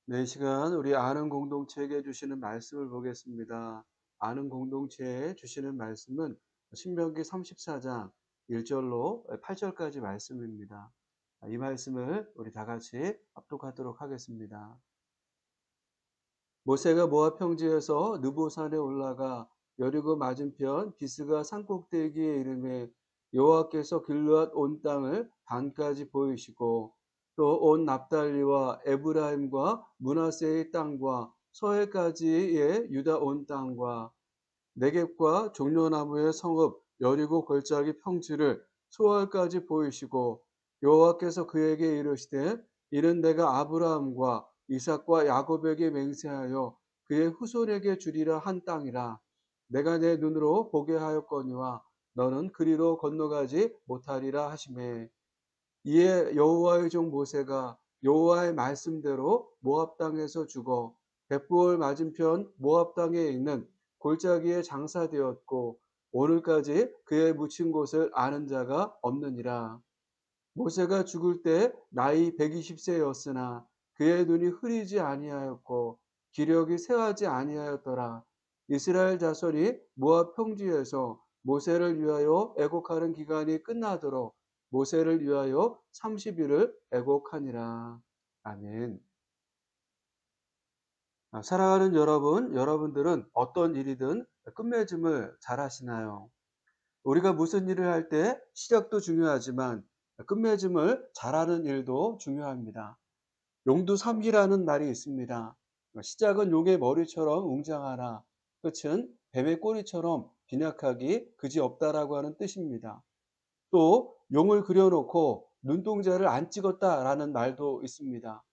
네, 이 시간 우리 아는 공동체에게 주시는 말씀을 보겠습니다. 아는 공동체에 주시는 말씀은 신명기 34장 1절로 8절까지 말씀입니다. 이 말씀을 우리 다 같이 합독하도록 하겠습니다. 모세가 모압 평지에서 느보산에 올라가 여리고 맞은편 비스가 산꼭대기에 이르매 여호와께서 길르앗 온 땅을 반까지 보이시고 또 온 납달리와 에브라임과 므낫세의 땅과 서해까지의 유다 온 땅과 네겝과 종려나무의 성읍 여리고 골짜기 평지를 소알까지 보이시고 여호와께서 그에게 이르시되 이는 내가 아브라함과 이삭과 야곱에게 맹세하여 그의 후손에게 주리라 한 땅이라. 내가 내 눈으로 보게 하였거니와 너는 그리로 건너가지 못하리라 하시매 이에 여호와의 종 모세가 여호와의 말씀대로 모압 땅에서 죽어 벳부올 맞은편 모압 땅에 있는 골짜기에 장사되었고 오늘까지 그의 묻힌 곳을 아는 자가 없느니라. 모세가 죽을 때 나이 120세였으나 그의 눈이 흐리지 아니하였고 기력이 쇠하지 아니하였더라. 이스라엘 자손이 모압 평지에서 모세를 위하여 애곡하는 기간이 끝나도록 모세를 위하여 30일을 애곡하니라. 아멘. 사랑하는 여러분, 여러분들은 어떤 일이든 끝맺음을 잘 하시나요? 우리가 무슨 일을 할 때 시작도 중요하지만 끝맺음을 잘하는 일도 중요합니다. 용두삼기라는 말이 있습니다. 시작은 용의 머리처럼 웅장하나 끝은 뱀의 꼬리처럼 빈약하기 그지없다라고 하는 뜻입니다. 또 용을 그려놓고 눈동자를 안 찍었다라는 말도 있습니다.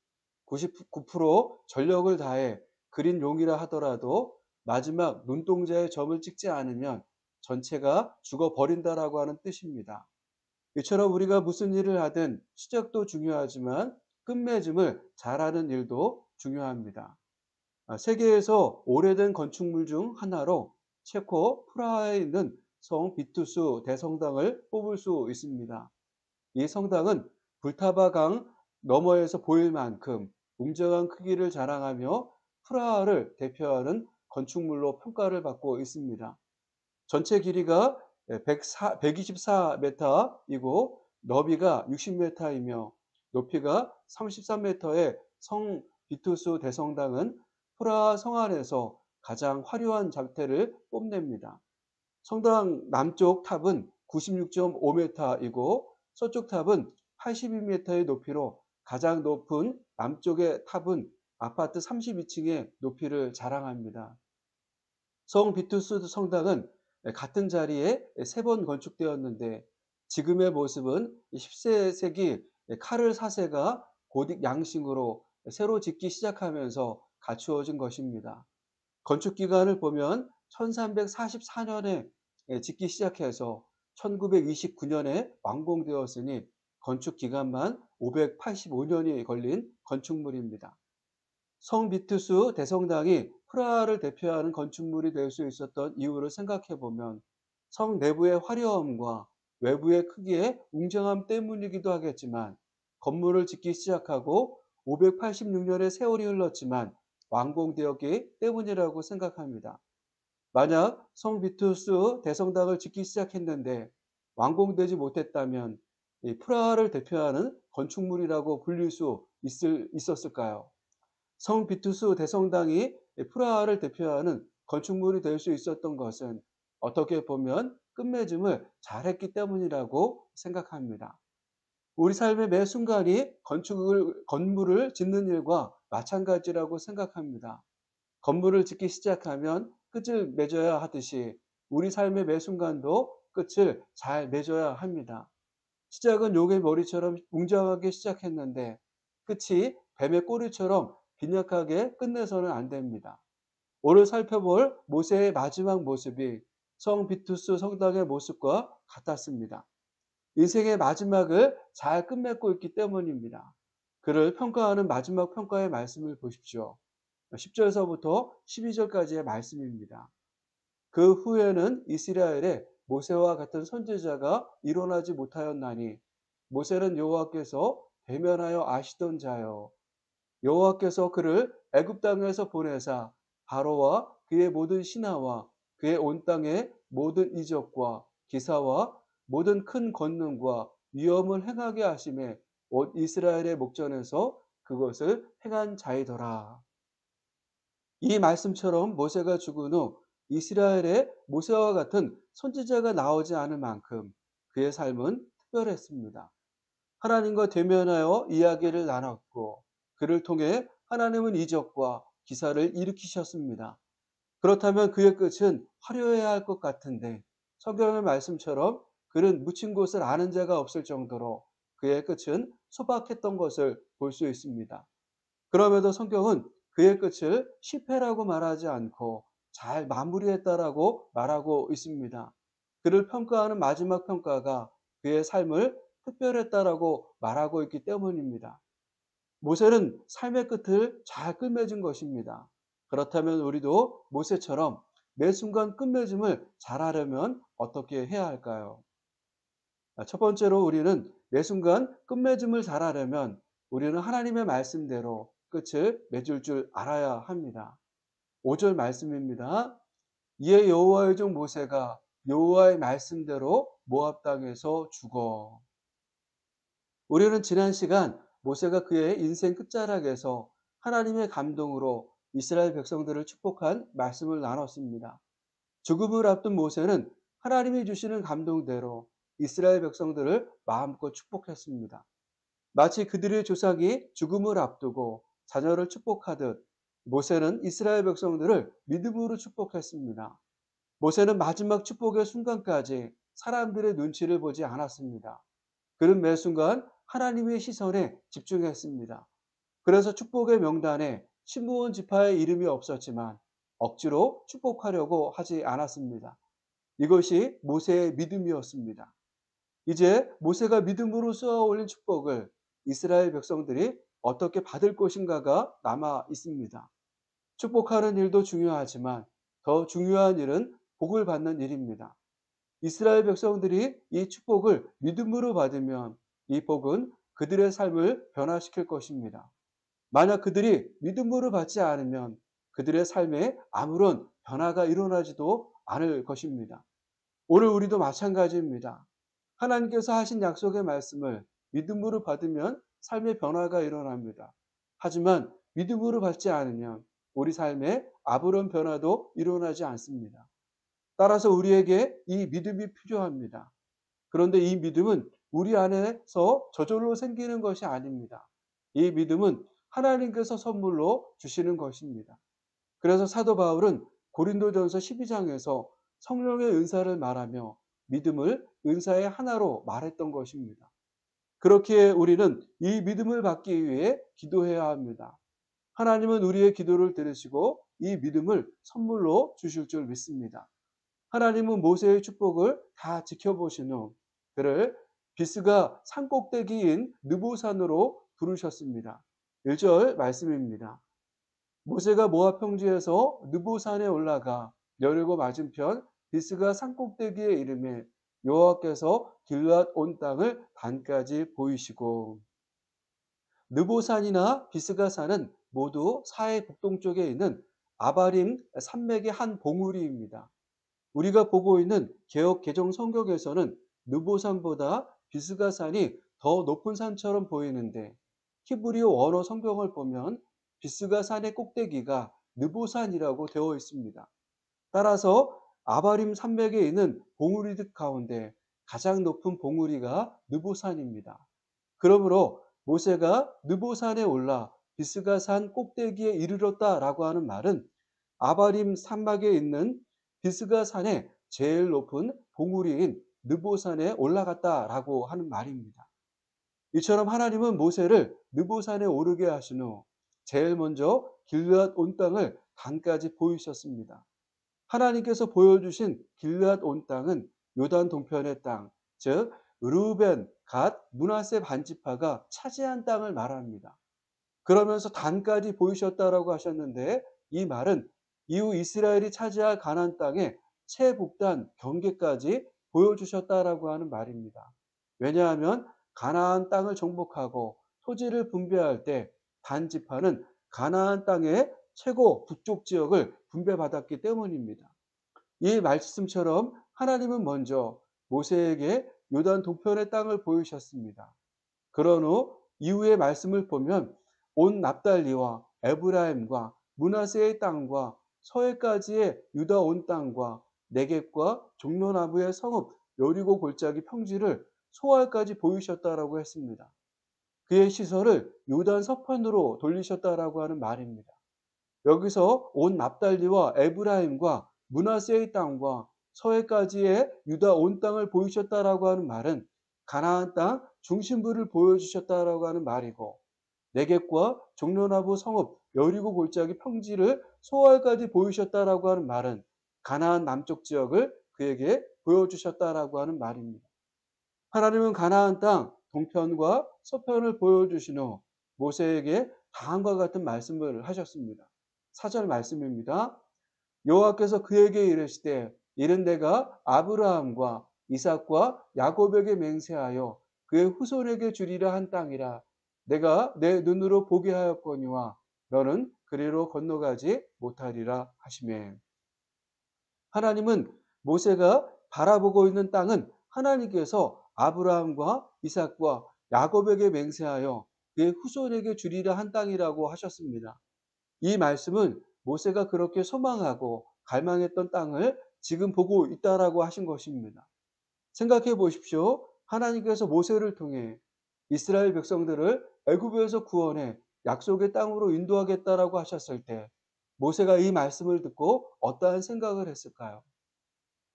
99% 전력을 다해 그린 용이라 하더라도 마지막 눈동자에 점을 찍지 않으면 전체가 죽어버린다라고 하는 뜻입니다. 이처럼 우리가 무슨 일을 하든 시작도 중요하지만 끝맺음을 잘하는 일도 중요합니다. 세계에서 오래된 건축물 중 하나로 체코 프라하에 있는 성 비투스 대성당을 뽑을 수 있습니다. 이 성당은 불타바 강 너머에서 보일 만큼 웅장한 크기를 자랑하며 프라하를 대표하는 건축물로 평가를 받고 있습니다. 전체 길이가 124m이고 너비가 60m이며 높이가 33m의 성 비투스 대성당은 프라하 성 안에서 가장 화려한 장태를 뽐냅니다. 성당 남쪽 탑은 96.5m이고 서쪽 탑은 82m의 높이로 가장 높은 남쪽의 탑은 아파트 32층의 높이를 자랑합니다. 성 비투스 성당은 같은 자리에 3번 건축되었는데 지금의 모습은 10세기 카를 4세가 고딕 양식으로 새로 짓기 시작하면서 갖추어진 것입니다. 건축 기간을 보면 1344년에 짓기 시작해서 1929년에 완공되었으니 건축 기간만 585년이 걸린 건축물입니다. 성 비투스 대성당이 프라하를 대표하는 건축물이 될 수 있었던 이유를 생각해 보면 성 내부의 화려함과 외부의 크기의 웅장함 때문이기도 하겠지만 건물을 짓기 시작하고 586년의 세월이 흘렀지만 완공되었기 때문이라고 생각합니다. 만약 성 비투스 대성당을 짓기 시작했는데 완공되지 못했다면 이 프라하를 대표하는 건축물이라고 불릴 수 있었을까요? 성 비투스 대성당이 프라하를 대표하는 건축물이 될 수 있었던 것은 어떻게 보면 끝맺음을 잘했기 때문이라고 생각합니다. 우리 삶의 매 순간이 건물을 짓는 일과 마찬가지라고 생각합니다. 건물을 짓기 시작하면 끝을 맺어야 하듯이 우리 삶의 매 순간도 끝을 잘 맺어야 합니다. 시작은 용의 머리처럼 웅장하게 시작했는데 끝이 뱀의 꼬리처럼 빈약하게 끝내서는 안 됩니다. 오늘 살펴볼 모세의 마지막 모습이 성 비투스 성당의 모습과 같았습니다. 인생의 마지막을 잘 끝맺고 있기 때문입니다. 그를 평가하는 마지막 평가의 말씀을 보십시오. 10절서부터 12절까지의 말씀입니다. 그 후에는 이스라엘에 모세와 같은 선지자가 일어나지 못하였나니 모세는 여호와께서 대면하여 아시던 자요 여호와께서 그를 애굽 땅에서 보내사 바로와 그의 모든 신하와 그의 온 땅의 모든 이적과 기사와 모든 큰 권능과 위엄을 행하게 하심에 온 이스라엘의 목전에서 그것을 행한 자이더라. 이 말씀처럼 모세가 죽은 후 이스라엘에 모세와 같은 선지자가 나오지 않을 만큼 그의 삶은 특별했습니다. 하나님과 대면하여 이야기를 나눴고 그를 통해 하나님은 이적과 기사를 일으키셨습니다. 그렇다면 그의 끝은 화려해야 할 것 같은데 성경의 말씀처럼 그는 묻힌 곳을 아는 자가 없을 정도로 그의 끝은 소박했던 것을 볼 수 있습니다. 그럼에도 성경은 그의 끝을 실패라고 말하지 않고 잘 마무리했다라고 말하고 있습니다. 그를 평가하는 마지막 평가가 그의 삶을 특별했다라고 말하고 있기 때문입니다. 모세는 삶의 끝을 잘 끝맺은 것입니다. 그렇다면 우리도 모세처럼 매 순간 끝맺음을 잘하려면 어떻게 해야 할까요? 첫 번째로 우리는 매 순간 끝맺음을 잘하려면 우리는 하나님의 말씀대로 끝을 맺을 줄 알아야 합니다. 5절 말씀입니다. 이에 여호와의 종 모세가 여호와의 말씀대로 모압 땅에서 죽어. 우리는 지난 시간 모세가 그의 인생 끝자락에서 하나님의 감동으로 이스라엘 백성들을 축복한 말씀을 나눴습니다. 죽음을 앞둔 모세는 하나님이 주시는 감동대로 이스라엘 백성들을 마음껏 축복했습니다. 마치 그들의 조상이 죽음을 앞두고 자녀를 축복하듯 모세는 이스라엘 백성들을 믿음으로 축복했습니다. 모세는 마지막 축복의 순간까지 사람들의 눈치를 보지 않았습니다. 그는 매 순간 하나님의 시선에 집중했습니다. 그래서 축복의 명단에 시므온 지파의 이름이 없었지만 억지로 축복하려고 하지 않았습니다. 이것이 모세의 믿음이었습니다. 이제 모세가 믿음으로 쏘아 올린 축복을 이스라엘 백성들이 어떻게 받을 것인가가 남아 있습니다. 축복하는 일도 중요하지만 더 중요한 일은 복을 받는 일입니다. 이스라엘 백성들이 이 축복을 믿음으로 받으면 이 복은 그들의 삶을 변화시킬 것입니다. 만약 그들이 믿음으로 받지 않으면 그들의 삶에 아무런 변화가 일어나지도 않을 것입니다. 오늘 우리도 마찬가지입니다. 하나님께서 하신 약속의 말씀을 믿음으로 받으면 삶의 변화가 일어납니다. 하지만 믿음으로 받지 않으면 우리 삶에 아무런 변화도 일어나지 않습니다. 따라서 우리에게 이 믿음이 필요합니다. 그런데 이 믿음은 우리 안에서 저절로 생기는 것이 아닙니다. 이 믿음은 하나님께서 선물로 주시는 것입니다. 그래서 사도 바울은 고린도전서 12장에서 성령의 은사를 말하며 믿음을 은사의 하나로 말했던 것입니다. 그렇기에 우리는 이 믿음을 받기 위해 기도해야 합니다. 하나님은 우리의 기도를 들으시고 이 믿음을 선물로 주실 줄 믿습니다. 하나님은 모세의 축복을 다 지켜보신 후 그를 비스가 산꼭대기인 느보산으로 부르셨습니다. 1절 말씀입니다. 모세가 모압 평지에서 느보산에 올라가 여리고 맞은편 비스가 산꼭대기에 이르매 여호와께서 길앗 온 땅을 반까지 보이시고 느보산이나 비스가 산은 모두 사해 북동쪽에 있는 아바림 산맥의 한 봉우리입니다. 우리가 보고 있는 개역 개정 성경에서는 느보산보다 비스가산이 더 높은 산처럼 보이는데 히브리어 원어 성경을 보면 비스가산의 꼭대기가 느보산이라고 되어 있습니다. 따라서 아바림 산맥에 있는 봉우리들 가운데 가장 높은 봉우리가 느보산입니다. 그러므로 모세가 느보산에 올라 비스가산 꼭대기에 이르렀다라고 하는 말은 아바림 산막에 있는 비스가산의 제일 높은 봉우리인 느보산에 올라갔다라고 하는 말입니다. 이처럼 하나님은 모세를 느보산에 오르게 하신 후 제일 먼저 길앗 온 땅을 단까지 보이셨습니다. 하나님께서 보여주신 길앗 온 땅은 요단 동편의 땅, 즉 르우벤, 갓, 므낫세 반지파가 차지한 땅을 말합니다. 그러면서 단까지 보이셨다라고 하셨는데 이 말은 이후 이스라엘이 차지할 가나안 땅의 최북단 경계까지 보여주셨다라고 하는 말입니다. 왜냐하면 가나안 땅을 정복하고 토지를 분배할 때 단 지파는 가나안 땅의 최고 북쪽 지역을 분배받았기 때문입니다. 이 말씀처럼 하나님은 먼저 모세에게 요단 동편의 땅을 보이셨습니다. 그런 후 이후의 말씀을 보면 온 납달리와 에브라임과 므낫세의 땅과 서해까지의 유다 온 땅과 네겝과 종려나무의 성읍 여리고 골짜기 평지를 소알까지 보이셨다라고 했습니다. 그의 시선을 요단 서편으로 돌리셨다라고 하는 말입니다. 여기서 온 납달리와 에브라임과 므낫세의 땅과 서해까지의 유다 온 땅을 보이셨다라고 하는 말은 가나안 땅 중심부를 보여주셨다라고 하는 말이고, 네겝과 종려나무 성읍 여리고 골짜기 평지를 소알까지 보이셨다라고 하는 말은 가나안 남쪽 지역을 그에게 보여주셨다라고 하는 말입니다. 하나님은 가나안 땅 동편과 서편을 보여주신 후 모세에게 다음과 같은 말씀을 하셨습니다. 4절 말씀입니다. 여호와께서 그에게 이르시되 이는 내가 아브라함과 이삭과 야곱에게 맹세하여 그의 후손에게 주리라 한 땅이라. 내가 내 눈으로 보게 하였거니와 너는 그리로 건너가지 못하리라 하시매. 하나님은 모세가 바라보고 있는 땅은 하나님께서 아브라함과 이삭과 야곱에게 맹세하여 그의 후손에게 주리라 한 땅이라고 하셨습니다. 이 말씀은 모세가 그렇게 소망하고 갈망했던 땅을 지금 보고 있다라고 하신 것입니다. 생각해 보십시오. 하나님께서 모세를 통해 이스라엘 백성들을 애굽에서 구원해 약속의 땅으로 인도하겠다라고 하셨을 때 모세가 이 말씀을 듣고 어떠한 생각을 했을까요?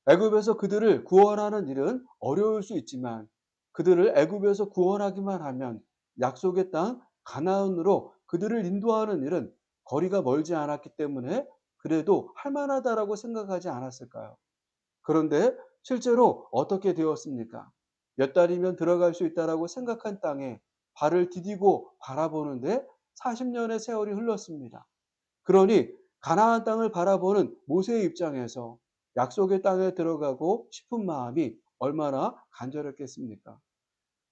애굽에서 그들을 구원하는 일은 어려울 수 있지만 그들을 애굽에서 구원하기만 하면 약속의 땅 가나안으로 그들을 인도하는 일은 거리가 멀지 않았기 때문에 그래도 할 만하다라고 생각하지 않았을까요? 그런데 실제로 어떻게 되었습니까? 몇 달이면 들어갈 수 있다라고 생각한 땅에 발을 디디고 바라보는데 40년의 세월이 흘렀습니다. 그러니 가나안 땅을 바라보는 모세의 입장에서 약속의 땅에 들어가고 싶은 마음이 얼마나 간절했겠습니까?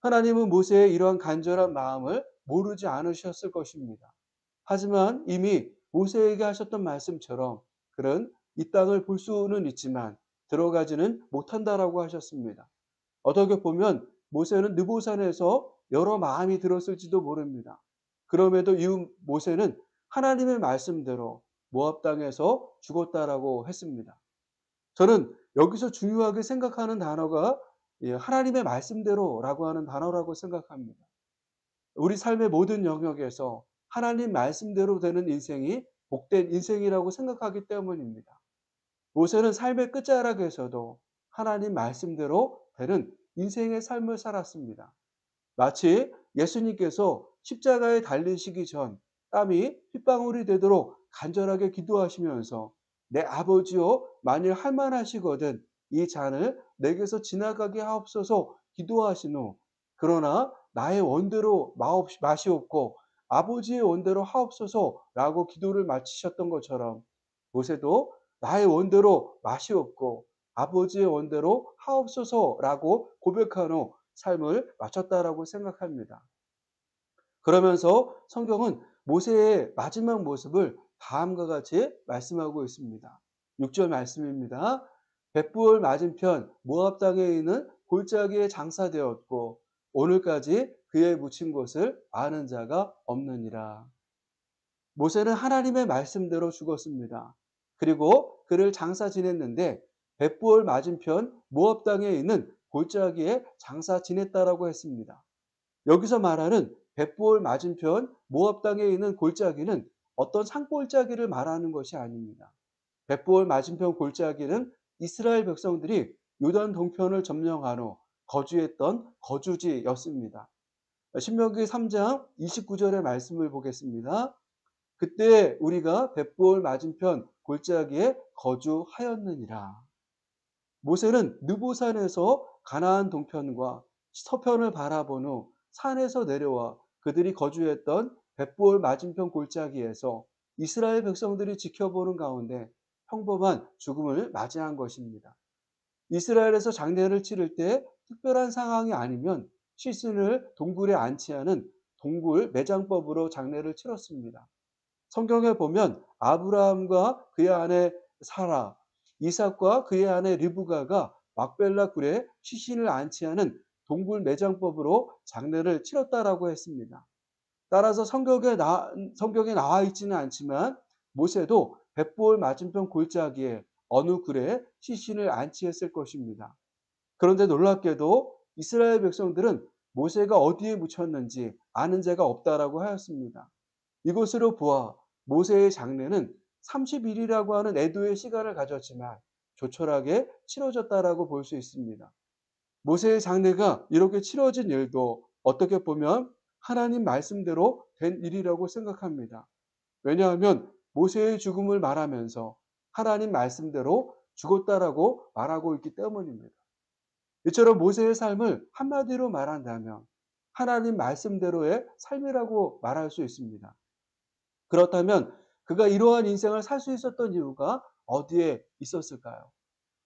하나님은 모세의 이러한 간절한 마음을 모르지 않으셨을 것입니다. 하지만 이미 모세에게 하셨던 말씀처럼 그는 이 땅을 볼 수는 있지만 들어가지는 못한다라고 하셨습니다. 어떻게 보면 모세는 느보산에서 여러 마음이 들었을지도 모릅니다. 그럼에도 이 모세는 하나님의 말씀대로 모압 땅에서 죽었다라고 했습니다. 저는 여기서 중요하게 생각하는 단어가 하나님의 말씀대로라고 하는 단어라고 생각합니다. 우리 삶의 모든 영역에서 하나님 말씀대로 되는 인생이 복된 인생이라고 생각하기 때문입니다. 모세는 삶의 끝자락에서도 하나님 말씀대로 되는 인생의 삶을 살았습니다. 마치 예수님께서 십자가에 달리시기 전 땀이 핏방울이 되도록 간절하게 기도하시면서 내 아버지여 만일 할 만하시거든 이 잔을 내게서 지나가게 하옵소서 기도하신 후 그러나 나의 원대로 마시옵고 아버지의 원대로 하옵소서라고 기도를 마치셨던 것처럼 모세도 나의 원대로 마시옵고 아버지의 원대로 하옵소서라고 고백한 후 삶을 마쳤다라고 생각합니다. 그러면서 성경은 모세의 마지막 모습을 다음과 같이 말씀하고 있습니다. 6절 말씀입니다. 벳부을 맞은편 모압 땅에 있는 골짜기에 장사되었고 오늘까지 그의 묻힌 곳을 아는 자가 없느니라. 모세는 하나님의 말씀대로 죽었습니다. 그리고 그를 장사 지냈는데 벳부을 맞은편 모압 땅에 있는 골짜기에 장사 지냈다라고 했습니다. 여기서 말하는 벳부을 맞은편 모압 땅에 있는 골짜기는 어떤 산골짜기를 말하는 것이 아닙니다. 벳부을 맞은편 골짜기는 이스라엘 백성들이 요단 동편을 점령한 후 거주했던 거주지였습니다. 신명기 3장 29절의 말씀을 보겠습니다. 그때 우리가 벳부을 맞은편 골짜기에 거주하였느니라. 모세는 느보산에서 가나안 동편과 서편을 바라본 후 산에서 내려와 그들이 거주했던 벳부을 맞은편 골짜기에서 이스라엘 백성들이 지켜보는 가운데 평범한 죽음을 맞이한 것입니다. 이스라엘에서 장례를 치를 때 특별한 상황이 아니면 시신을 동굴에 안치하는 동굴 매장법으로 장례를 치렀습니다. 성경에 보면 아브라함과 그의 아내 사라, 이삭과 그의 아내 리브가가 막벨라 굴에 시신을 안치하는 동굴 매장법으로 장례를 치렀다라고 했습니다. 따라서 성경에 나와 있지는 않지만 모세도 벳볼 맞은편 골짜기에 어느 굴에 시신을 안치했을 것입니다. 그런데 놀랍게도 이스라엘 백성들은 모세가 어디에 묻혔는지 아는 자가 없다라고 하였습니다. 이것으로 보아 모세의 장례는 30일이라고 하는 애도의 시간을 가졌지만 조촐하게 치러졌다라고 볼 수 있습니다. 모세의 장례가 이렇게 치러진 일도 어떻게 보면 하나님 말씀대로 된 일이라고 생각합니다. 왜냐하면 모세의 죽음을 말하면서 하나님 말씀대로 죽었다라고 말하고 있기 때문입니다. 이처럼 모세의 삶을 한마디로 말한다면 하나님 말씀대로의 삶이라고 말할 수 있습니다. 그렇다면 그가 이러한 인생을 살 수 있었던 이유가 어디에 있었을까요?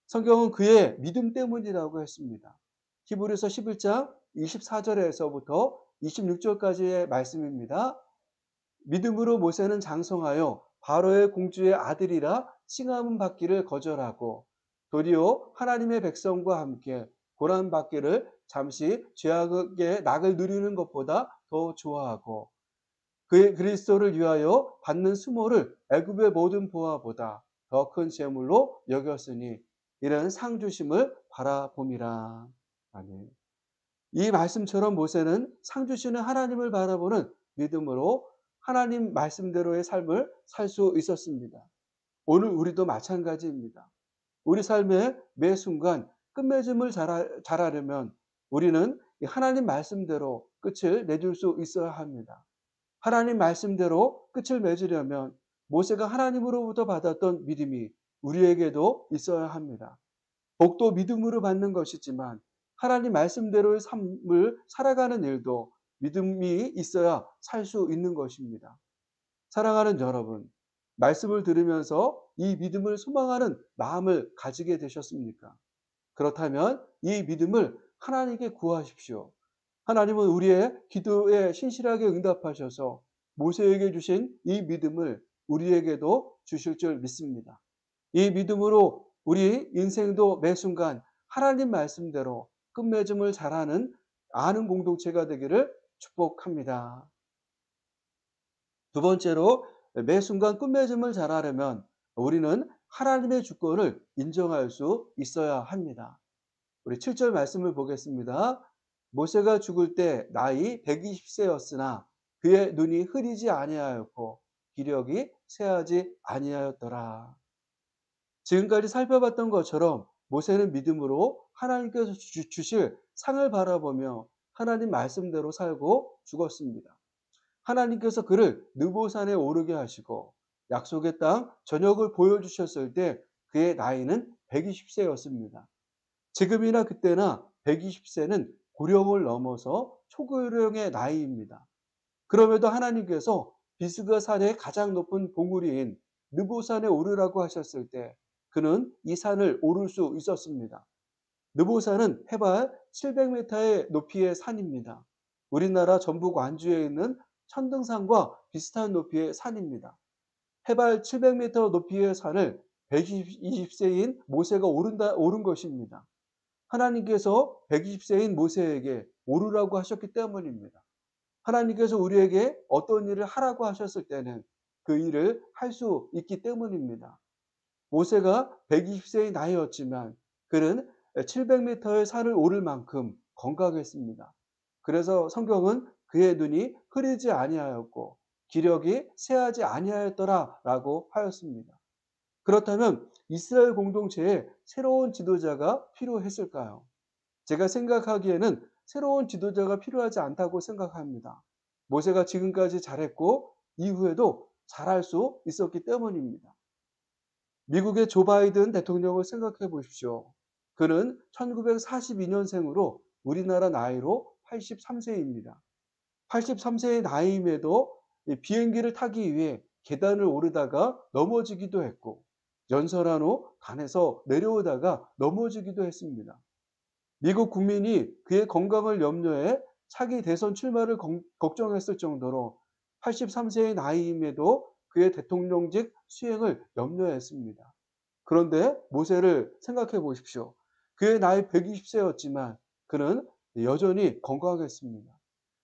성경은 그의 믿음 때문이라고 했습니다. 히브리서 11장 24절에서부터 26절까지의 말씀입니다. 믿음으로 모세는 장성하여 바로의 공주의 아들이라 칭함 받기를 거절하고 도리어 하나님의 백성과 함께 고난 받기를 잠시 죄악의 낙을 누리는 것보다 더 좋아하고 그의 그리스도를 위하여 받는 수모를 애굽의 모든 보화보다 더 큰 재물로 여겼으니 이는 상 주심을 바라봄이라. 아멘. 이 말씀처럼 모세는 상 주시는 하나님을 바라보는 믿음으로 하나님 말씀대로의 삶을 살 수 있었습니다. 오늘 우리도 마찬가지입니다. 우리 삶의 매 순간 끝맺음을 잘하려면 우리는 하나님 말씀대로 끝을 맺을 수 있어야 합니다. 하나님 말씀대로 끝을 맺으려면 모세가 하나님으로부터 받았던 믿음이 우리에게도 있어야 합니다. 복도 믿음으로 받는 것이지만 하나님 말씀대로의 삶을 살아가는 일도 믿음이 있어야 살 수 있는 것입니다. 사랑하는 여러분, 말씀을 들으면서 이 믿음을 소망하는 마음을 가지게 되셨습니까? 그렇다면 이 믿음을 하나님께 구하십시오. 하나님은 우리의 기도에 신실하게 응답하셔서 모세에게 주신 이 믿음을 우리에게도 주실 줄 믿습니다. 이 믿음으로 우리 인생도 매 순간 하나님 말씀대로 끝맺음을 잘하는 아는 공동체가 되기를 축복합니다. 두 번째로 매 순간 끝맺음을 잘하려면 우리는 하나님의 주권을 인정할 수 있어야 합니다. 우리 7절 말씀을 보겠습니다. 모세가 죽을 때 나이 120세였으나 그의 눈이 흐리지 아니하였고 기력이 쇠하지 아니하였더라. 지금까지 살펴봤던 것처럼 모세는 믿음으로 하나님께서 주실 상을 바라보며 하나님 말씀대로 살고 죽었습니다. 하나님께서 그를 느보산에 오르게 하시고 약속의 땅 전역을 보여주셨을 때 그의 나이는 120세였습니다. 지금이나 그때나 120세는 고령을 넘어서 초고령의 나이입니다. 그럼에도 하나님께서 비스가 산의 가장 높은 봉우리인 느보산에 오르라고 하셨을 때 그는 이 산을 오를 수 있었습니다. 느보산은 해발 700m의 높이의 산입니다. 우리나라 전북 완주에 있는 천등산과 비슷한 높이의 산입니다. 해발 700m 높이의 산을 120세인 모세가 오른 것입니다. 하나님께서 120세인 모세에게 오르라고 하셨기 때문입니다. 하나님께서 우리에게 어떤 일을 하라고 하셨을 때는 그 일을 할 수 있기 때문입니다. 모세가 120세의 나이였지만 그는 700m의 산을 오를 만큼 건강했습니다. 그래서 성경은 그의 눈이 흐리지 아니하였고 기력이 쇠하지 아니하였더라라고 하였습니다. 그렇다면 이스라엘 공동체에 새로운 지도자가 필요했을까요? 제가 생각하기에는 새로운 지도자가 필요하지 않다고 생각합니다. 모세가 지금까지 잘했고 이후에도 잘할 수 있었기 때문입니다. 미국의 조 바이든 대통령을 생각해 보십시오. 그는 1942년생으로 우리나라 나이로 83세입니다. 83세의 나이임에도 비행기를 타기 위해 계단을 오르다가 넘어지기도 했고 연설한 후 단에서 내려오다가 넘어지기도 했습니다. 미국 국민이 그의 건강을 염려해 차기 대선 출마를 걱정했을 정도로 83세의 나이임에도 그의 대통령직 수행을 염려했습니다. 그런데 모세를 생각해 보십시오. 그의 나이 120세였지만 그는 여전히 건강했습니다.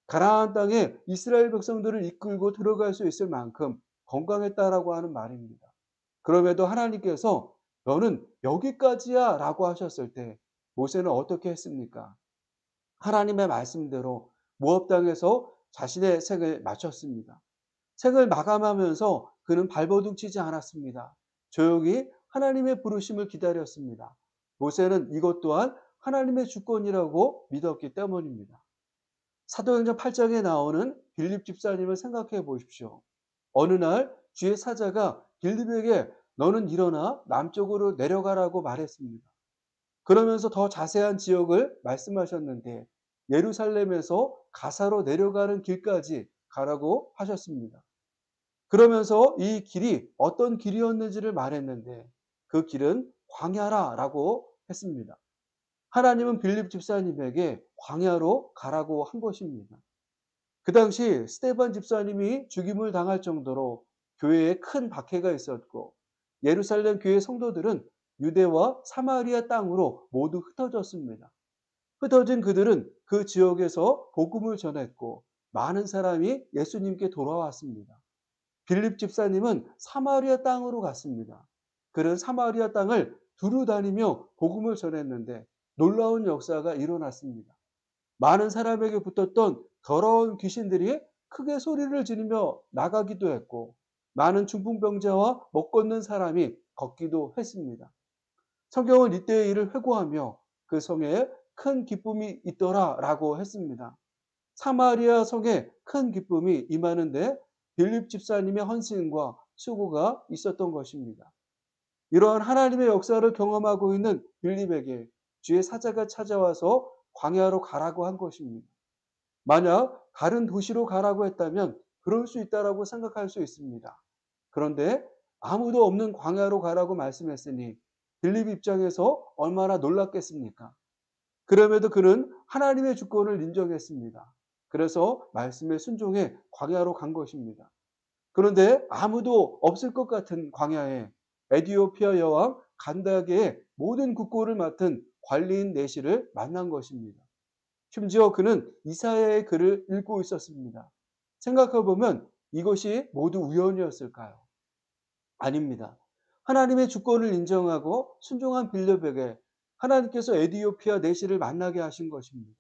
가나안 땅에 이스라엘 백성들을 이끌고 들어갈 수 있을 만큼 건강했다라고 하는 말입니다. 그럼에도 하나님께서 너는 여기까지야 라고 하셨을 때 모세는 어떻게 했습니까? 하나님의 말씀대로 모압 땅에서 자신의 생을 마쳤습니다. 생을 마감하면서 그는 발버둥 치지 않았습니다. 조용히 하나님의 부르심을 기다렸습니다. 모세는 이것 또한 하나님의 주권이라고 믿었기 때문입니다. 사도행전 8장에 나오는 빌립 집사님을 생각해 보십시오. 어느 날 주의 사자가 빌립에게 너는 일어나 남쪽으로 내려가라고 말했습니다. 그러면서 더 자세한 지역을 말씀하셨는데 예루살렘에서 가사로 내려가는 길까지 가라고 하셨습니다. 그러면서 이 길이 어떤 길이었는지를 말했는데 그 길은 광야라라고 했습니다. 하나님은 빌립 집사님에게 광야로 가라고 한 것입니다. 그 당시 스데반 집사님이 죽임을 당할 정도로 교회에 큰 박해가 있었고 예루살렘 교회 성도들은 유대와 사마리아 땅으로 모두 흩어졌습니다. 흩어진 그들은 그 지역에서 복음을 전했고 많은 사람이 예수님께 돌아왔습니다. 빌립 집사님은 사마리아 땅으로 갔습니다. 그는 사마리아 땅을 두루 다니며 복음을 전했는데 놀라운 역사가 일어났습니다. 많은 사람에게 붙었던 더러운 귀신들이 크게 소리를 지르며 나가기도 했고 많은 중풍병자와 못 걷는 사람이 걷기도 했습니다. 성경은 이때의 일을 회고하며 그 성에 큰 기쁨이 있더라라고 했습니다. 사마리아 성에 큰 기쁨이 임하는데 빌립 집사님의 헌신과 수고가 있었던 것입니다. 이러한 하나님의 역사를 경험하고 있는 빌립에게 주의 사자가 찾아와서 광야로 가라고 한 것입니다. 만약 다른 도시로 가라고 했다면 그럴 수 있다라고 생각할 수 있습니다. 그런데 아무도 없는 광야로 가라고 말씀했으니 빌립 입장에서 얼마나 놀랐겠습니까? 그럼에도 그는 하나님의 주권을 인정했습니다. 그래서 말씀에 순종해 광야로 간 것입니다. 그런데 아무도 없을 것 같은 광야에 에디오피아 여왕 간다게의 모든 국고를 맡은 관리인 내시를 만난 것입니다. 심지어 그는 이사야의 글을 읽고 있었습니다. 생각해 보면 이것이 모두 우연이었을까요? 아닙니다. 하나님의 주권을 인정하고 순종한 빌립에게 하나님께서 에디오피아 내시를 만나게 하신 것입니다.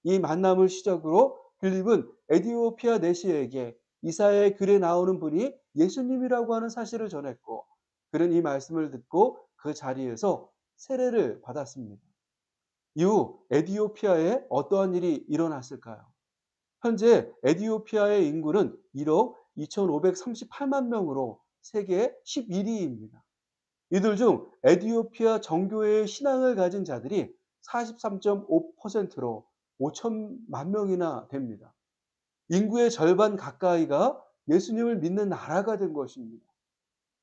이 만남을 시작으로 빌립은 에디오피아 내시에게 이사야의 글에 나오는 분이 예수님이라고 하는 사실을 전했고 그는 이 말씀을 듣고 그 자리에서 세례를 받았습니다. 이후 에디오피아에 어떠한 일이 일어났을까요? 현재 에디오피아의 인구는 1억 2,538만 명으로 세계 11위입니다. 이들 중 에디오피아 정교회의 신앙을 가진 자들이 43.5%로 5천만 명이나 됩니다. 인구의 절반 가까이가 예수님을 믿는 나라가 된 것입니다.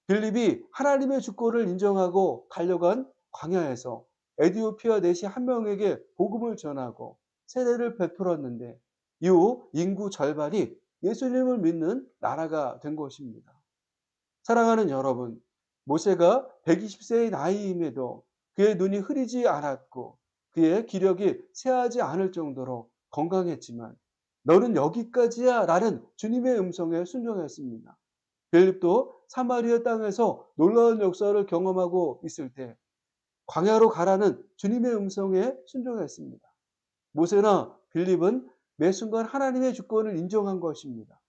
빌립이 하나님의 주권을 인정하고 달려간 광야에서 에디오피아 내시 한 명에게 복음을 전하고 세례를 베풀었는데 이후 인구 절반이 예수님을 믿는 나라가 된 것입니다. 사랑하는 여러분, 모세가 120세의 나이임에도 그의 눈이 흐리지 않았고 그의 기력이 쇠하지 않을 정도로 건강했지만 너는 여기까지야 라는 주님의 음성에 순종했습니다. 빌립도 사마리아 땅에서 놀라운 역사를 경험하고 있을 때 광야로 가라는 주님의 음성에 순종했습니다. 모세나 빌립은 매 순간 하나님의 주권을 인정한 것입니다.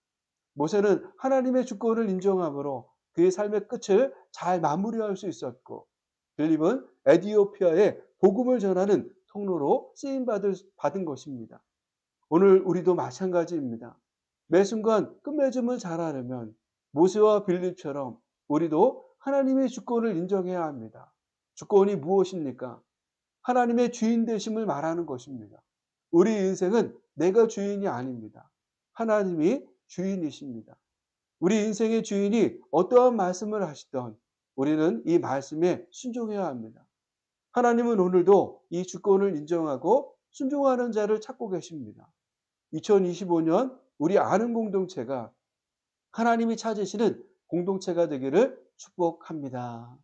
모세는 하나님의 주권을 인정함으로 그의 삶의 끝을 잘 마무리할 수 있었고 빌립은 에디오피아에 복음을 전하는 통로로 받은 것입니다. 오늘 우리도 마찬가지입니다. 매 순간 끝맺음을 잘하려면 모세와 빌립처럼 우리도 하나님의 주권을 인정해야 합니다. 주권이 무엇입니까? 하나님의 주인 되심을 말하는 것입니다. 우리 인생은 내가 주인이 아닙니다. 하나님이 주인이십니다. 우리 인생의 주인이 어떠한 말씀을 하시던 우리는 이 말씀에 순종해야 합니다. 하나님은 오늘도 이 주권을 인정하고 순종하는 자를 찾고 계십니다. 2025년 우리 아는 공동체가 하나님이 찾으시는 공동체가 되기를 축복합니다.